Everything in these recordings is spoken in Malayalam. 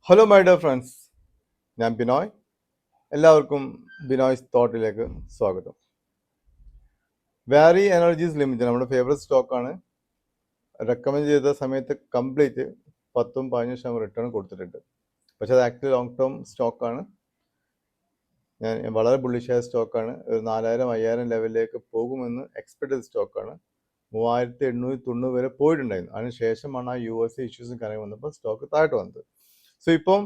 ഹലോ മൈ ഡിയർ ഫ്രണ്ട്സ്, ഞാൻ ബിനോയ്. എല്ലാവർക്കും ബിനോയ്സ് തോട്ടിലേക്ക് സ്വാഗതം. വാരി എനർജീസ് ലിമിറ്റഡ് നമ്മുടെ ഫേവറേറ്റ് സ്റ്റോക്കാണ്. റെക്കമെൻഡ് ചെയ്ത സമയത്ത് കംപ്ലീറ്റ് 10-15% റിട്ടേൺ കൊടുത്തിട്ടുണ്ട്. പക്ഷേ അത് ആക്ച്വലി ലോങ് ടേം സ്റ്റോക്കാണ്. ഞാൻ വളരെ ബുള്ളിഷായ സ്റ്റോക്കാണ്. ഒരു 4000-5000 ലെവലിലേക്ക് പോകുമെന്ന് എക്സ്പെക്ട് ചെയ്ത സ്റ്റോക്കാണ്. 3890 വരെ പോയിട്ടുണ്ടായിരുന്നു. അതിനുശേഷമാണ് ആ US ഇഷ്യൂസും കാര്യങ്ങൾ വന്നപ്പോൾ സ്റ്റോക്ക് താഴോട്ട് വന്നത്. സോ ഇപ്പം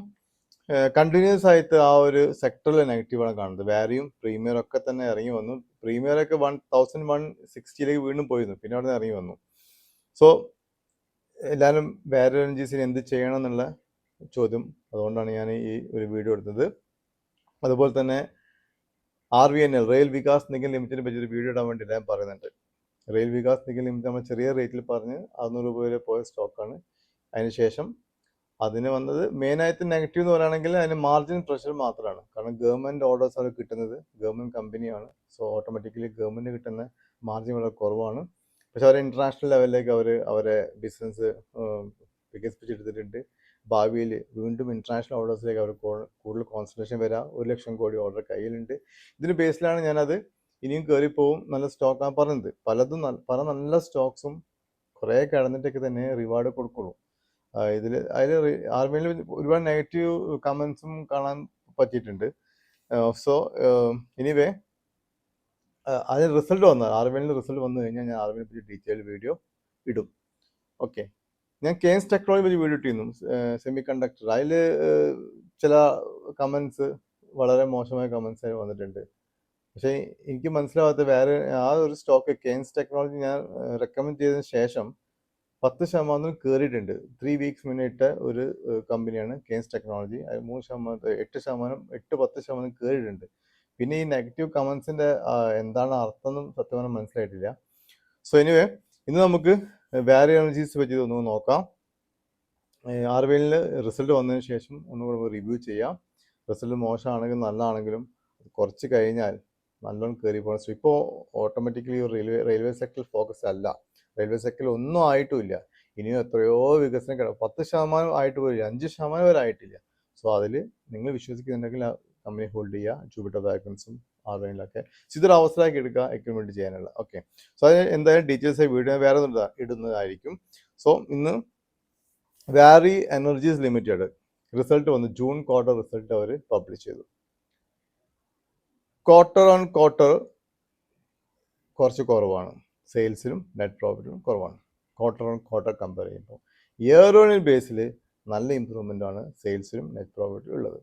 കണ്ടിന്യൂസ് ആയിട്ട് ആ ഒരു സെക്ടറിൽ നെഗറ്റീവാണ് കാണുന്നത്. വാരിയും പ്രീമിയർ ഒക്കെ തന്നെ ഇറങ്ങി വന്നു. പ്രീമിയറൊക്കെ 1160 വീണ്ടും പോയിരുന്നു, പിന്നെ അവിടെ നിന്ന് ഇറങ്ങി വന്നു. സോ എല്ലാവരും വാരി എനർജീസിന് എന്ത് ചെയ്യണം എന്നുള്ള ചോദ്യം, അതുകൊണ്ടാണ് ഞാൻ ഈ ഒരു വീഡിയോ എടുത്തത്. അതുപോലെ തന്നെ RVNL റെയിൽ വികാസ് നിഗം ലിമിറ്റഡിനെ പറ്റി ഒരു വീഡിയോ ഇടാൻ വേണ്ടി ഞാൻ പറയുന്നുണ്ട്. റെയിൽ വികാസ് നിഗം ലിമിറ്റഡ് നമ്മൾ ചെറിയ റേറ്റിൽ പറഞ്ഞ് 600 രൂപ വരെ പോയ സ്റ്റോക്കാണ്. അതിനുശേഷം അതിന് വന്നത് മെയിനായിട്ട് നെഗറ്റീവ് എന്ന് പറയുകയാണെങ്കിൽ അതിന് മാർജിൻ പ്രഷർ മാത്രമാണ്. കാരണം ഗവൺമെൻറ് ഓർഡേഴ്സ് ആണ് കിട്ടുന്നത്, ഗവൺമെൻറ് കമ്പനിയാണ്. സോ ഓട്ടോമാറ്റിക്കലി ഗവൺമെൻറ് കിട്ടുന്ന മാർജിൻ വളരെ കുറവാണ്. പക്ഷെ അവർ ഇൻ്റർനാഷണൽ ലെവലിലേക്ക് അവരെ ബിസിനസ് വികസിപ്പിച്ചെടുത്തിട്ടുണ്ട്. ഭാവിയിൽ വീണ്ടും ഇൻ്റർനാഷണൽ ഓർഡേഴ്സിലേക്ക് അവർ കൂടുതൽ കോൺസെൻട്രേഷൻ വരാം. 1 ലക്ഷം കോടി ഓർഡർ കയ്യിലുണ്ട്. ഇതിന് ബേസിലാണ് ഞാനത് ഇനിയും കയറിപ്പോവും നല്ല സ്റ്റോക്കാണ് പറഞ്ഞത്. പല നല്ല സ്റ്റോക്സും കുറേ കിടന്നിട്ടൊക്കെ തന്നെ റിവാർഡ് കൊടുക്കുള്ളൂ. അതിൽ ആർമിയിൽ ഒരുപാട് നെഗറ്റീവ് കമൻസും കാണാൻ പറ്റിയിട്ടുണ്ട്. സോ എനിവേ അതിന് റിസൾട്ട് വന്നാൽ ആർമിയിൽ റിസൾട്ട് വന്നു കഴിഞ്ഞാൽ ഞാൻ ആർമിയെ പറ്റി ഡീറ്റെയിൽ വീഡിയോ ഇടും. ഓക്കെ, ഞാൻ കെയ്ൻസ് ടെക്നോളജി പറ്റി വീഡിയോ ഇട്ടിരുന്നു, സെമി കണ്ടക്ടർ. അതിൽ ചില കമൻസ് വളരെ മോശമായ കമൻസ് വന്നിട്ടുണ്ട്. പക്ഷേ എനിക്ക് മനസ്സിലാവാത്ത വേറെ ആ ഒരു സ്റ്റോക്ക് കെയ്ൻസ് ടെക്നോളജി ഞാൻ റെക്കമെൻഡ് ചെയ്തതിന് ശേഷം 10% കയറിയിട്ടുണ്ട്. 3 വീക്സ് മുന്നേ ഇട്ട ഒരു കമ്പനിയാണ് കെയ്ൻസ് ടെക്നോളജി. അത് 3%, 8-10% കയറിയിട്ടുണ്ട്. പിന്നെ ഈ നെഗറ്റീവ് കമൻസിൻ്റെ എന്താണ് അർത്ഥം എന്നും സത്യമായി മനസ്സിലായിട്ടില്ല. സോ എനിവേ ഇന്ന് നമുക്ക് വാരി എനർജീസ് പറ്റി ഒന്ന് നോക്കാം. RVNL റിസൾട്ട് വന്നതിന് ശേഷം ഒന്നുകൂടെ റിവ്യൂ ചെയ്യാം. റിസൾട്ട് മോശമാണെങ്കിലും നല്ലതാണെങ്കിലും കുറച്ച് കഴിഞ്ഞാൽ നല്ലോണം കയറി പോകണം. സോ ഇപ്പോൾ ഓട്ടോമാറ്റിക്കലി റെയിൽവേ സെക്ടറിൽ ഫോക്കസ് അല്ല. റെയിൽവേ സെക്ടറിൽ ഒന്നും ആയിട്ടുമില്ല. ഇനിയും എത്രയോ വികസനം 10% ആയിട്ട് പോയില്ല, 5% വരെ ആയിട്ടില്ല. സോ അതിൽ നിങ്ങൾ വിശ്വസിക്കുന്നുണ്ടെങ്കിൽ ആ കമ്പനി ഹോൾഡ് ചെയ്യുക. ജൂപ്പിറ്റർ വാഗൺസും RVNLൊക്കെ ഇതൊരു അവസരമാക്കി എടുക്കുക എക്യുപ്മെൻറ്റ് ചെയ്യാനുള്ള. ഓക്കെ, സോ അതിന് എന്തായാലും ഡീറ്റെയിൽസ് വീഡിയോ വേറെ ഇടുന്നതായിരിക്കും. സോ ഇന്ന് വാരി എനർജീസ് ലിമിറ്റഡ് റിസൾട്ട് വന്നു. ജൂൺ ക്വാർട്ടർ റിസൾട്ട് അവർ പബ്ലിഷ് ചെയ്തു. ക്വാർട്ടർ ഓൺ ക്വാർട്ടർ കുറച്ച് കുറവാണ്, സെയിൽസിലും നെറ്റ് പ്രോഫിറ്റിലും കുറവാണ്. ക്വാർട്ടർ ഓൺ ക്വാർട്ടർ കമ്പയർ ചെയ്യുമ്പോൾ ഇയർ ഓൺ ബേസിൽ നല്ല ഇമ്പ്രൂവ്മെൻ്റ് ആണ് സെയിൽസിലും നെറ്റ് പ്രോഫിറ്റിലും ഉള്ളത്.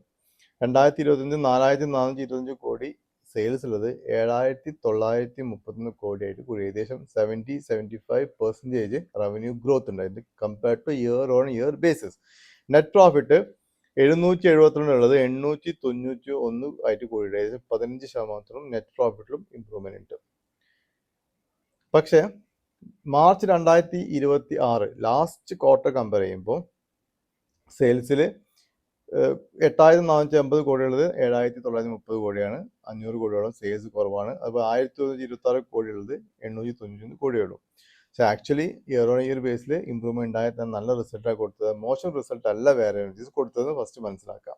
2025 4425 കോടി സെയിൽസ് ഉള്ളത് 7931 കോടിയായിട്ട് കൂടി. ഏകദേശം 70-75% റവന്യൂ ഗ്രോത്ത് ഉണ്ടായിരുന്നു compared two year on year basis. Net profit 772 ഉള്ളത് 891 ആയിട്ട് കൂടി. ഏകദേശം 15% നെറ്റ് പ്രോഫിറ്റിലും ഇമ്പ്രൂവ്മെന്റ് ഉണ്ട്. പക്ഷേ മാർച്ച് 2026 ലാസ്റ്റ് ക്വാർട്ടർ കമ്പയർ ചെയ്യുമ്പോൾ സെയിൽസിൽ 8450 കോടിയുള്ളത് 7930 കോടിയാണ്. 500 കോടിയോളം സെയിൽസ് കുറവാണ്. അപ്പോൾ 1126 കോടിയുള്ളത് 891 കോടിയുള്ളൂ. പക്ഷേ actually year on year Basil improvement ഉണ്ടായിട്ട് നല്ല റിസൾട്ടാണ് കൊടുത്തത്. മോശം റിസൾട്ട് അല്ല വേറെ എനർജീസ് കൊടുത്തതെന്ന് ഫസ്റ്റ് മനസ്സിലാക്കാം.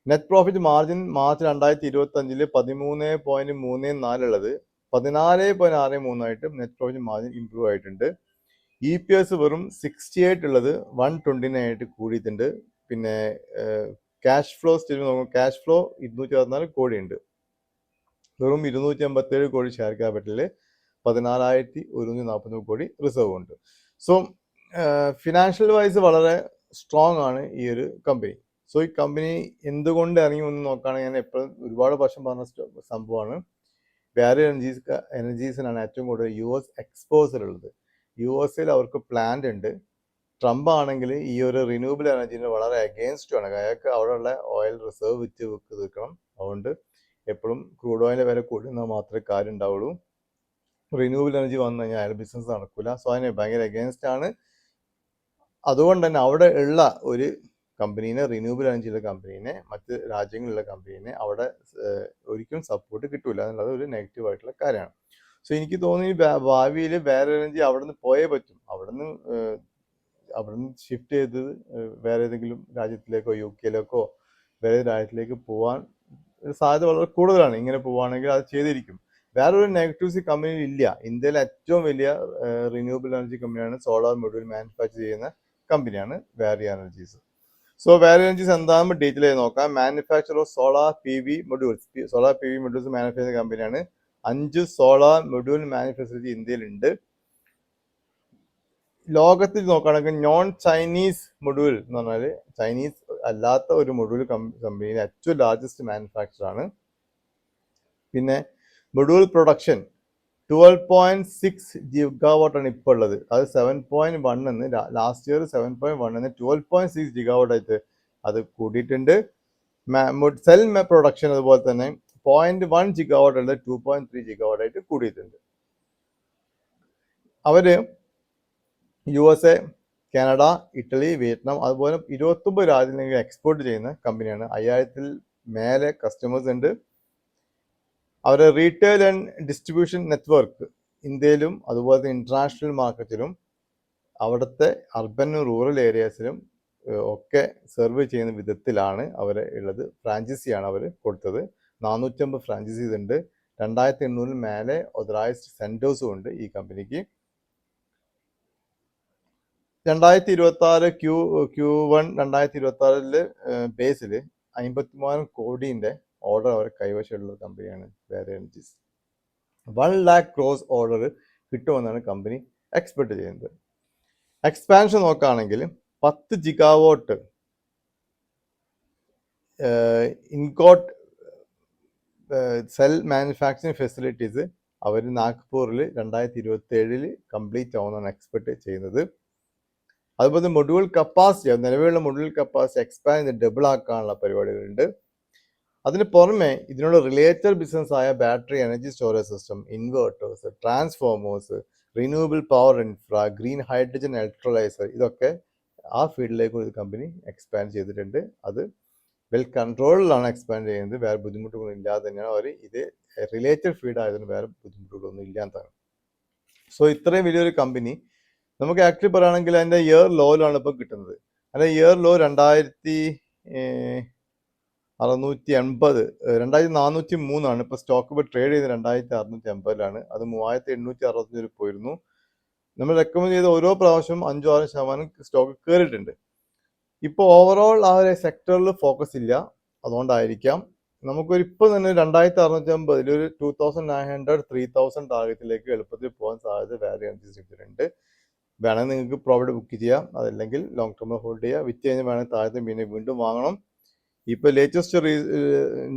നെറ്റ് പ്രോഫിറ്റ് മാർജിൻ മാർച്ച് 2025 13.34 ഉള്ളത് 14.63 ആയിട്ട് നെറ്റ് പ്രോഫിറ്റ് മാർജിൻ ഇമ്പ്രൂവ് ആയിട്ടുണ്ട്. EPS വെറും 68 ഉള്ളത് 129 ആയിട്ട് കൂടിയിട്ടുണ്ട്. പിന്നെ ക്യാഷ് ഫ്ലോ സ്റ്റേറ്റ് നോക്കുമ്പോൾ ക്യാഷ് ഫ്ലോ 264 കോടി ഉണ്ട്. വെറും 287 കോടി ഷെയർ ക്യാപിറ്റലിൽ 14,140 കോടി റിസർവ് ഉണ്ട്. സോ ഫിനാൻഷ്യൽ വൈസ് വളരെ സ്ട്രോങ് ആണ് ഈ ഒരു കമ്പനി. സോ ഈ കമ്പനി എന്തുകൊണ്ട് ഇറങ്ങി എന്ന് നോക്കുകയാണെങ്കിൽ ഞാൻ എപ്പോഴും ഒരുപാട് വർഷം പറഞ്ഞ സംഭവമാണ്. വാരി എനർജീസിനാണ് ഏറ്റവും കൂടുതൽ US എക്സ്പോസർ ഉള്ളത്. US അവർക്ക് പ്ലാന്റ് ഉണ്ട്. ട്രംപ് ആണെങ്കിൽ ഈ ഒരു റിന്യൂവബിൾ എനർജീനെ വളരെ അഗെയിൻസ്റ്റ് ആണ്. അയാൾക്ക് അവിടെയുള്ള ഓയിൽ റിസർവ് വിറ്റ് തീർക്കണം. അതുകൊണ്ട് എപ്പോഴും ക്രൂഡ് ഓയിലിൻ്റെ വില കൂടുന്നത് മാത്രമേ കാര്യം ഉണ്ടാവുള്ളൂ. റിന്യൂവബിൾ എനർജി വന്നു കഴിഞ്ഞാൽ അയാൾ ബിസിനസ് നടക്കില്ല. സോ അതിന് ഭയങ്കര അഗെയിൻസ്റ്റ് ആണ്. അതുകൊണ്ട് തന്നെ അവിടെ ഉള്ള ഒരു കമ്പനീനെ, റിന്യൂവബിൾ എനർജിയുള്ള കമ്പനീനെ, മറ്റ് രാജ്യങ്ങളിലുള്ള കമ്പനീനെ അവിടെ ഒരിക്കലും സപ്പോർട്ട് കിട്ടൂല എന്നുള്ളത് ഒരു നെഗറ്റീവ് ആയിട്ടുള്ള കാര്യമാണ്. സോ എനിക്ക് തോന്നുന്നു ഭാവിയിൽ വേറെ എനർജി അവിടെ നിന്ന് പോയേ പറ്റും. അവിടെ നിന്ന് അവിടെ നിന്ന് ഷിഫ്റ്റ് ചെയ്ത് വേറെ ഏതെങ്കിലും രാജ്യത്തിലേക്കോ UK വേറെ രാജ്യത്തിലേക്ക് പോകാൻ സാധ്യത വളരെ കൂടുതലാണ്. ഇങ്ങനെ പോവുകയാണെങ്കിൽ അത് ചെയ്തിരിക്കും. വേറൊരു നെഗറ്റീവ്സ് ഈ കമ്പനിയിൽ ഇല്ല. ഇന്ത്യയിലെ ഏറ്റവും വലിയ റിന്യൂവബിൾ എനർജി കമ്പനിയാണ്. സോളാർ മൊഡ്യൂൾ മാനുഫാക്ചർ ചെയ്യുന്ന കമ്പനിയാണ് വാരി എനർജീസ്. സോ വാരി എനർജീസ് എന്താണെന്ന് ഡീറ്റെയിൽ ആയി നോക്കാം. Manufacture of solar PV modules. Solar PV modules manufacture ചെയ്യുന്ന കമ്പനിയാണ്. 5 സോളാർ മൊഡ്യൂൾ മാനുഫാക്ചറിംഗ് ഇന്ത്യയിലുണ്ട്. ലോകത്തിൽ നോക്കുകയാണെങ്കിൽ നോൺ ചൈനീസ് മൊഡ്യൂൾ എന്ന് പറഞ്ഞാൽ ചൈനീസ് അല്ലാത്ത ഒരു മൊഡ്യൂൾ കമ്പനിയിലെ ഏറ്റവും ലാർജസ്റ്റ് മാനുഫാക്ചർ ആണ്. പിന്നെ മൊഡ്യൂൾ പ്രൊഡക്ഷൻ 12.6 GW ആണ് ഇപ്പോൾ ഉള്ളത്. അത് 7.1 എന്ന് ലാസ്റ്റ് ഇയർ 7.1 എന്ന് 12.6 GW ആയിട്ട് അത് കൂടിയിട്ടുണ്ട്. സെൽ പ്രൊഡക്ഷൻ അതുപോലെ തന്നെ 0.1 GW ഉള്ളത് 2.3 GW ആയിട്ട് കൂടിയിട്ടുണ്ട്. അവര് USA, കാനഡ, ഇറ്റലി, വിയറ്റ്നാം അതുപോലെ 29 രാജ്യങ്ങളിലേക്ക് എക്സ്പോർട്ട് ചെയ്യുന്ന കമ്പനിയാണ്. 5000-ൽ മേലെ കസ്റ്റമേഴ്സ് ഉണ്ട്. അവരുടെ റീറ്റെയിൽ ആൻഡ് ഡിസ്ട്രിബ്യൂഷൻ നെറ്റ്വർക്ക് ഇന്ത്യയിലും അതുപോലെ തന്നെ ഇന്റർനാഷണൽ മാർക്കറ്റിലും അവിടുത്തെ അർബനും റൂറൽ ഏരിയാസിലും ഒക്കെ സെർവ് ചെയ്യുന്ന വിധത്തിലാണ് അവരെ ഉള്ളത്. ഫ്രാഞ്ചൈസിയാണ് അവർ കൊടുത്തത്. 450 ഫ്രാഞ്ചൈസീസ് ഉണ്ട്. 2800-ൽ മേലെ ഓതറൈസ്ഡ് സെന്റേഴ്സും ഉണ്ട് ഈ കമ്പനിക്ക്. 2026 Q1 2026 ബേസിൽ 53,000 കോടിയുടെ ഓർഡർ അവർ കൈവശമുള്ള കമ്പനിയാണ് Waaree Energies. 1 lakh crores order കിട്ടുമെന്നാണ് കമ്പനി എക്സ്പെക്ട് ചെയ്യുന്നത്. എക്സ്പാൻഷൻ നോക്കുകയാണെങ്കിൽ 10 GW ingot cell manufacturing facilities അവർ നാഗ്പൂരിൽ 2027-ൽ കംപ്ലീറ്റ് ആവുമെന്നാണ് എക്സ്പെക്ട് ചെയ്യുന്നത്. അതുപോലെ മൊഡ്യൂൾ കപ്പാസിറ്റി, നിലവിലുള്ള മൊഡ്യൂൾ കപ്പാസിറ്റി എക്സ്പാൻഡ് ചെയ്ത് ഡബിൾ ആക്കാനുള്ള പരിപാടികളുണ്ട്. അതിന് പുറമെ ഇതിനോട് റിലേറ്റഡ് ബിസിനസ് ആയ battery energy storage system, inverters, transformers, renewable power infra, green hydrogen electrolyser, ഇതൊക്കെ ആ ഫീൽഡിലേക്ക് ഒരു കമ്പനി എക്സ്പാൻഡ് ചെയ്തിട്ടുണ്ട്. അത് വെൽ കൺട്രോളിലാണ് എക്സ്പാൻഡ് ചെയ്യുന്നത്. വേറെ ബുദ്ധിമുട്ടുകളൊന്നും ഇല്ലാതെ തന്നെയാണ് അവർ ഇത് റിലേറ്റഡ് ഫീൽഡ് ആയതുകൊണ്ട് വേറെ ബുദ്ധിമുട്ടുകളൊന്നും ഇല്ലാത്തതാണ്. സോ ഇത്രയും വലിയൊരു കമ്പനി നമുക്ക് ആക്ച്വലി പറയുകയാണെങ്കിൽ അതിൻ്റെ ഇയർ ലോയിലാണ് ഇപ്പോൾ കിട്ടുന്നത്. അതിൻ്റെ ഇയർ ലോ 2680 2403 ഇപ്പോൾ സ്റ്റോക്ക് ഇപ്പോൾ ട്രേഡ് ചെയ്ത് 2680-ലാണ്. അത് 3865 പോയിരുന്നു. നമ്മൾ റെക്കമെൻഡ് ചെയ്ത ഓരോ പ്രാവശ്യം 5-6% സ്റ്റോക്ക് കയറിയിട്ടുണ്ട്. ഇപ്പോൾ ഓവറോൾ ആ ഒരു സെക്ടറിൽ ഫോക്കസ് ഇല്ല, അതുകൊണ്ടായിരിക്കാം. നമുക്കൊരു ഇപ്പോൾ തന്നെ 2650 ഒരു 2900-3000 ടാർഗറ്റിലേക്ക് എളുപ്പത്തിൽ പോകാൻ സാധ്യത വാരി എനർജീസ് കിട്ടുന്നുണ്ട്. വേണമെങ്കിൽ നിങ്ങൾക്ക് പ്രോഫിറ്റ് ബുക്ക് ചെയ്യാം, അതല്ലെങ്കിൽ ലോങ് ടേം ഹോൾഡ് ചെയ്യുക. വിറ്റ് കഴിഞ്ഞ് വേണമെങ്കിൽ താഴത്തെ പിന്നെ വീണ്ടും വാങ്ങണം. ഇപ്പോൾ ലേറ്റസ്റ്റ്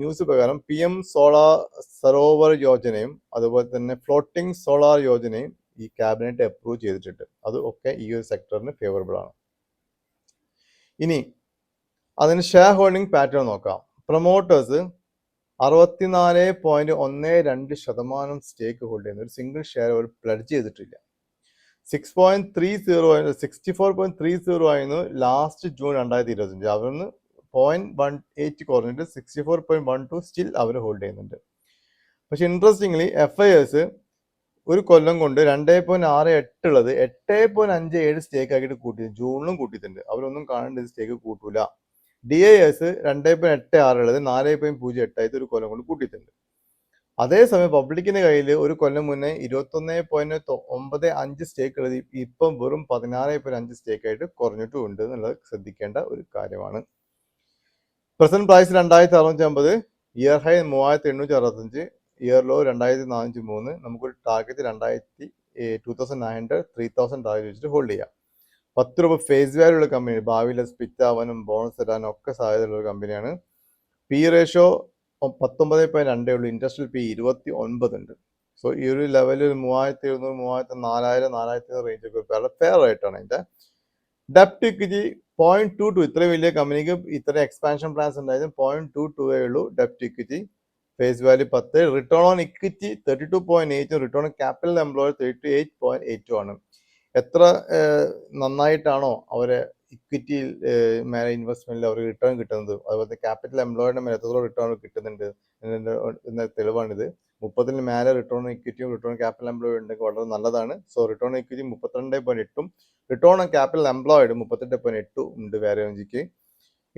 ന്യൂസ് പ്രകാരം PM സോളാർ സരോവർ യോജനയും അതുപോലെ തന്നെ ഫ്ലോട്ടിംഗ് സോളാർ യോജനയും ഈ ക്യാബിനറ്റ് അപ്രൂവ് ചെയ്തിട്ടുണ്ട്. അത് ഒക്കെ ഈ ഒരു സെക്ടറിന് ഫേവറബിൾ ആണ്. ഇനി അതിന് ഷെയർ ഹോൾഡിംഗ് പാറ്റേൺ നോക്കാം. പ്രൊമോട്ടേഴ്സ് 64.12% സ്റ്റേക്ക് ഹോൾഡ് ചെയ്യുന്ന ഒരു സിംഗിൾ ഷെയർ അവർ പ്ലഡ്ജ് ചെയ്തിട്ടില്ല. 64.30 ആയിരുന്നു ലാസ്റ്റ് ജൂൺ 2025. അവിടുന്ന് 0.18 കുറഞ്ഞിട്ട് 64.12 സ്റ്റിൽ അവർ ഹോൾഡ് ചെയ്യുന്നുണ്ട്. പക്ഷെ ഇൻട്രസ്റ്റിംഗ്ലി FIS ഒരു കൊല്ലം കൊണ്ട് 2.68 ഉള്ളത് 8.57 സ്റ്റേക്ക് ആക്കിയിട്ട് കൂട്ടി. ജൂണിലും കൂട്ടിയിട്ടുണ്ട്. അവരൊന്നും കാണേണ്ട സ്റ്റേക്ക് കൂട്ടൂല. DIS 2.86 ഉള്ളത് 4.08 ആയിട്ട് ഒരു കൊല്ലം കൊണ്ട് കൂട്ടിയിട്ടുണ്ട്. അതേസമയം പബ്ലിക്കിന്റെ കയ്യിൽ ഒരു കൊല്ലം മുന്നേ 21.95 സ്റ്റേക്ക് ഉള്ളത് ഇപ്പം വെറും 16.5 സ്റ്റേക്ക് ആയിട്ട് കുറഞ്ഞിട്ടും ഉണ്ട് എന്നുള്ളത് ശ്രദ്ധിക്കേണ്ട ഒരു കാര്യമാണ്. Present price 2650, year high 3865, year low 2403. നമുക്കൊരു ടാർഗറ്റ് 2900-3000 ടാർഗറ്റ് വെച്ചിട്ട് ഹോൾഡ് ചെയ്യാം. 10 രൂപ ഫേസ് വാല്യൂ ഉള്ള കമ്പനി, ഭാവിയിൽ സ്പിറ്റ് ആവാനും ബോണസ് തരാനും ഒക്കെ സാധ്യതയുള്ള ഒരു കമ്പനിയാണ്. പി റേഷ്യോ 19.2 ഉള്ളൂ. ഇൻഡസ്ട്രിയൽ പി 29 ഉണ്ട്. സോ ഈ ഒരു ലെവലിൽ 3700, 4000, 4500 റേഞ്ച് ഒക്കെ ഫെയർ ആയിട്ടാണ് അതിൻ്റെ. ഡെപ്റ്റ് ഇക്വിറ്റി 0.22. ഇത്രയും വലിയ കമ്പനിക്ക് ഇത്ര എക്സ്പാൻഷൻ പ്ലാൻസ് ഉണ്ടായത് 0.22 ഉള്ളൂ ഡെപ്റ്റ് equity. Face value 10. Return on equity 32.8, return on capital employed 38.82 ആണ്. എത്ര നന്നായിട്ടാണോ അവരെ ഇക്വിറ്റിയിൽ മേലെ ഇൻവെസ്റ്റ്മെന്റിൽ അവർക്ക് റിട്ടേൺ കിട്ടുന്നത്, അതുപോലെ ക്യാപിറ്റൽ എംപ്ലോയിയുടെ മേലെ എത്രത്തോളം റിട്ടേൺ കിട്ടുന്നുണ്ട് എന്ന തെളിവാണിത്. 30-ന് മേലെ റിട്ടേൺ ഇക്വിറ്റിയും റിട്ടേൺ ക്യാപിറ്റൽ എംപ്ലോയിഡ് ഉണ്ടെങ്കിൽ വളരെ നല്ലതാണ്. So return equity 32.8 return on capital employed 38.8 ഉണ്ട് വാരിയൻജിക്ക്.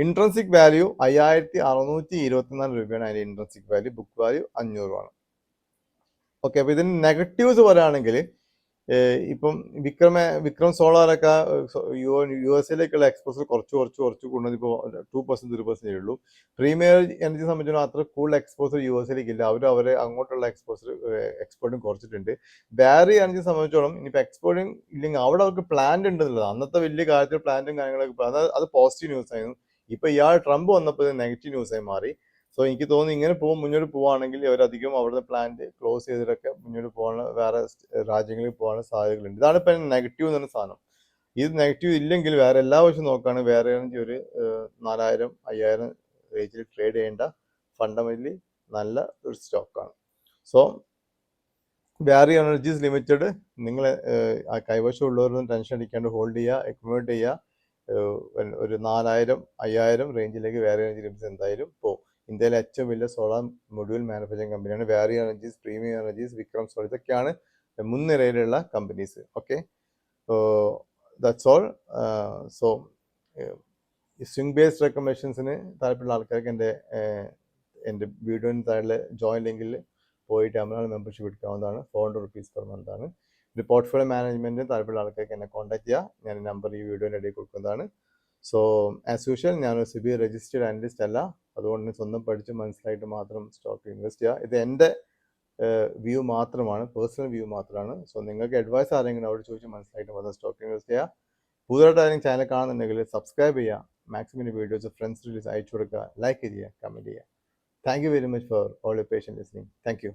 ഇൻട്രൻസിക് വാല്യൂ 5624 രൂപയാണ് അതിന്റെ ഇൻട്രൻസിക് വാല്യൂ. ബുക്ക് വാല്യൂ 500 ആണ്. ഓക്കെ, അപ്പൊ ഇതിന് നെഗറ്റീവ്സ് പറയുകയാണെങ്കിൽ ഇപ്പം വിക്രം സോളാറൊക്കെ യു എസിലേക്കുള്ള എക്സ്പോസർ കുറച്ച് കൊണ്ടുവന്ന് ഇപ്പോൾ 2% 3% ഉള്ളൂ. പ്രീമിയർ എനർജി സംബന്ധിച്ചാൽ അത്ര കൂടുതൽ എക്സ്പോസർ യു എസിലേക്ക് ഇല്ല. അവരെ അങ്ങോട്ടുള്ള എക്സ്പോർട്ടും കുറച്ചിട്ടുണ്ട്. ബാരി എനർജി സംബന്ധിച്ചോളം ഇനിയിപ്പോൾ എക്സ്പോർട്ടിങ് ഇല്ലെങ്കിൽ അവിടെ അവർക്ക് പ്ലാന്റ് ഉണ്ടെന്നുള്ളത് അന്നത്തെ വലിയ കാര്യത്തിൽ പ്ലാന്റും കാര്യങ്ങളൊക്കെ അത് പോസിറ്റീവ് ന്യൂസ് ആയിരുന്നു. ഇപ്പൊ ഇയാൾ ട്രംപ് വന്നപ്പോൾ നെഗറ്റീവ് ന്യൂസായി മാറി. സോ എനിക്ക് തോന്നുന്നു ഇങ്ങനെ മുന്നോട്ട് പോവുകയാണെങ്കിൽ അവരധികം അവിടുത്തെ പ്ലാന്റ് ക്ലോസ് ചെയ്തിട്ടൊക്കെ മുന്നോട്ട് പോകാനുള്ള വേറെ രാജ്യങ്ങളിൽ പോകാനുള്ള സാധ്യതകളുണ്ട്. ഇതാണ് ഇപ്പം നെഗറ്റീവ് എന്ന് പറഞ്ഞ സാധനം. ഇത് നെഗറ്റീവ് ഇല്ലെങ്കിൽ വേറെ എല്ലാ വർഷവും നോക്കുകയാണെങ്കിൽ വേറെ ഒരു 4000-5000 റേഞ്ചിൽ ട്രേഡ് ചെയ്യേണ്ട ഫണ്ടമെന്റലി നല്ല ഒരു സ്റ്റോക്കാണ്. സോ ബാരി എനർജീസ് ലിമിറ്റഡ് നിങ്ങൾ കൈവശമുള്ളവരൊന്നും ടെൻഷൻ അടിക്കാണ്ട് ഹോൾഡ് ചെയ്യുക, അക്യുമുലേറ്റ് ചെയ്യുക. ഒരു 4000-5000 റേഞ്ചിലേക്ക് ബാരി എനർജി ലിമിറ്റഡ് എന്തായാലും പോകും. ഇന്ത്യയിലെ ഏറ്റവും വലിയ സോളാർ മൊഡ്യൂൾ മാനുഫാക്ചറിങ് കമ്പനിയാണ് Waaree Energies, premium Energies, Vikram Solar. ഇതൊക്കെയാണ് മുൻനിരയിലുള്ള companies. Okay, that's all. So swing based റെക്കമെൻഡേഷൻസിന് താല്പര്യമുള്ള ആൾക്കാർക്ക് എൻ്റെ വീഡിയോന് താഴെ ജോയിൻ ലിങ്കിൽ പോയിട്ട് അമനാൾ മെമ്പർഷിപ്പ് എടുക്കാവുന്നതാണ്. 400 rupees പെർ മന്ത് ആണ്. ഇത് പോർട്ട്ഫോളിയോ മാനേജ്മെൻറ്റിന് താല്പര്യമുള്ള ആൾക്കാർക്ക് എന്നെ കോൺടാക്ട് ചെയ്യുക. ഞാൻ നമ്പർ ഈ വീഡിയോൻ്റെ ഇടയിൽ കൊടുക്കുന്നതാണ്. സോ ആസ് യൂഷ്വൽ ഞാനൊരു സിബി രജിസ്റ്റേർഡ് അനലിസ്റ്റ് അല്ല. അതുകൊണ്ട് സ്വന്തം പഠിച്ച് മനസ്സിലായിട്ട് മാത്രം സ്റ്റോക്ക് ഇൻവെസ്റ്റ് ചെയ്യുക. ഇത് എൻ്റെ വ്യൂ മാത്രമാണ്, പേഴ്സണൽ വ്യൂ മാത്രമാണ്. സോ നിങ്ങൾക്ക് അഡ്വൈസ് ആരെങ്കിലും അവിടെ ചോദിച്ച് മനസ്സിലായിട്ട് മാത്രം സ്റ്റോക്ക് ഇൻവെസ്റ്റ് ചെയ്യുക. പുതുതായിട്ട് ആരെങ്കിലും ചാനൽ കാണുന്നുണ്ടെങ്കിൽ സബ്സ്ക്രൈബ് ചെയ്യുക, മാക്സിമം വീഡിയോസ് ഫ്രണ്ട്സ് റിലീസ് അയച്ചു കൊടുക്കുക, ലൈക്ക് ചെയ്യുക, കമൻറ്റ് ചെയ്യുക. Thank you very much for all your patient listening. Thank you.